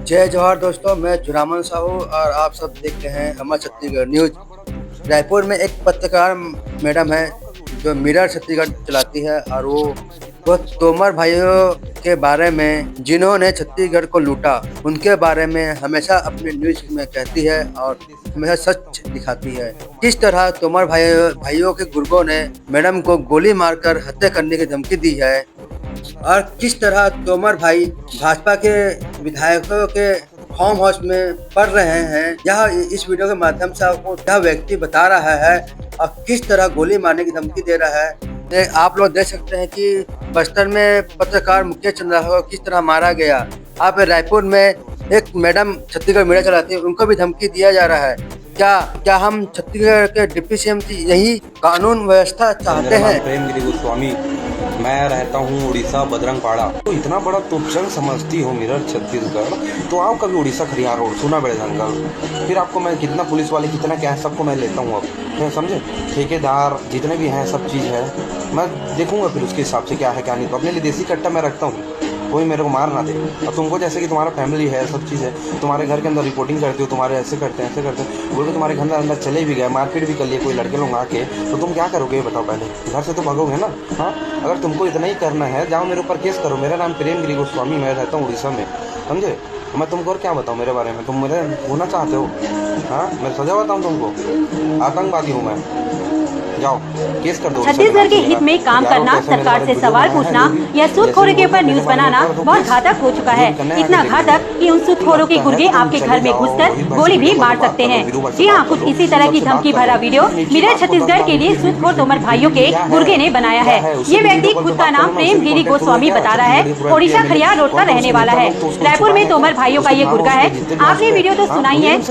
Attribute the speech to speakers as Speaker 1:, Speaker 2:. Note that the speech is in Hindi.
Speaker 1: जय जवाहर दोस्तों, मैं जुरामन साहू और आप सब देख रहे हैं हमारा छत्तीसगढ़ न्यूज। रायपुर में एक पत्रकार मैडम है जो मिरर छत्तीसगढ़ चलाती है और वो तोमर भाइयों के बारे में जिन्होंने छत्तीसगढ़ को लूटा उनके बारे में हमेशा अपने न्यूज में कहती है और हमेशा सच दिखाती है। किस तरह तोमर भाइयों के गुर्गों ने मैडम को गोली मारकर हत्या करने की धमकी दी है और किस तरह तोमर भाई भाजपा के विधायकों के फार्म हाउस में पढ़ रहे हैं, यह इस वीडियो के माध्यम से आपको यह व्यक्ति बता रहा है और किस तरह गोली मारने की धमकी दे रहा है। आप लोग देख सकते हैं कि बस्तर में पत्रकार मुकेश चंद्रा को किस तरह मारा गया। आप रायपुर में एक मैडम छत्तीसगढ़ मीडिया चलाती है, उनको भी धमकी दिया जा रहा है। क्या हम छत्तीसगढ़ के डिप्टी सीएम यही कानून व्यवस्था चाहते हैं?
Speaker 2: प्रेमगिरी गोस्वामी, मैं रहता हूँ उड़ीसा बजरंगपाड़ा। तो इतना बड़ा तुपचंग समझती हो मिरर छत्तीसगढ़, तो आओ कभी उड़ीसा खरियार रोड सुना बड़े जंगल, फिर आपको मैं कितना पुलिस वाले कितना क्या है सबको मैं लेता हूँ। अब समझे, ठेकेदार जितने भी हैं सब चीज़ है, मैं देखूंगा फिर उसके हिसाब से क्या है क्या नहीं। तो अपने लिए देसी कट्टा मैं रखता हूँ, कोई मेरे को मार ना दे। और तुमको जैसे कि तुम्हारा फैमिली है सब चीज़ है, तुम्हारे घर के अंदर रिपोर्टिंग करती हो, तुम्हारे ऐसे करते हैं बोल के तुम्हारे घर अंदर चले भी गए, मारपीट भी कर लिए कोई लड़के लोग आके, तो तुम क्या करोगे ये बताओ? पहले घर से तो भागोगे ना। हाँ, अगर तुमको इतना ही करना है जाओ मेरे ऊपर केस करो। मेरा नाम प्रेमगिरी गोस्वामी, मैं रहता हूँ उड़ीसा में, समझे। मैं तुमको और क्या बताऊँ मेरे बारे में? तुम मेरे होना चाहते हो? हाँ, मैं सजा बताऊँ तुमको? आतंकवादी हूँ मैं, जाओ केस कर दो।
Speaker 3: छत्तीसगढ़ के हित में काम करना, सरकार से सवाल पूछना या सूदखोरों के ऊपर न्यूज बनाना बहुत घातक हो चुका है। इतना घातक कि उन सूदखोरों के गुर्गे आपके घर में घुसकर गोली भी मार सकते हैं। जी हाँ, कुछ इसी तरह की धमकी भरा वीडियो मिरर छत्तीसगढ़ के लिए सूदखोर तोमर भाइयों के गुर्गे ने बनाया है। ये व्यक्ति खुद का नाम प्रेमगिरी गोस्वामी बता रहा है, ओडिशा खरियार रोड का रहने वाला है। रायपुर में तोमर भाइयों का ये गुर्गा है। आपने वीडियो तो सुनाई है।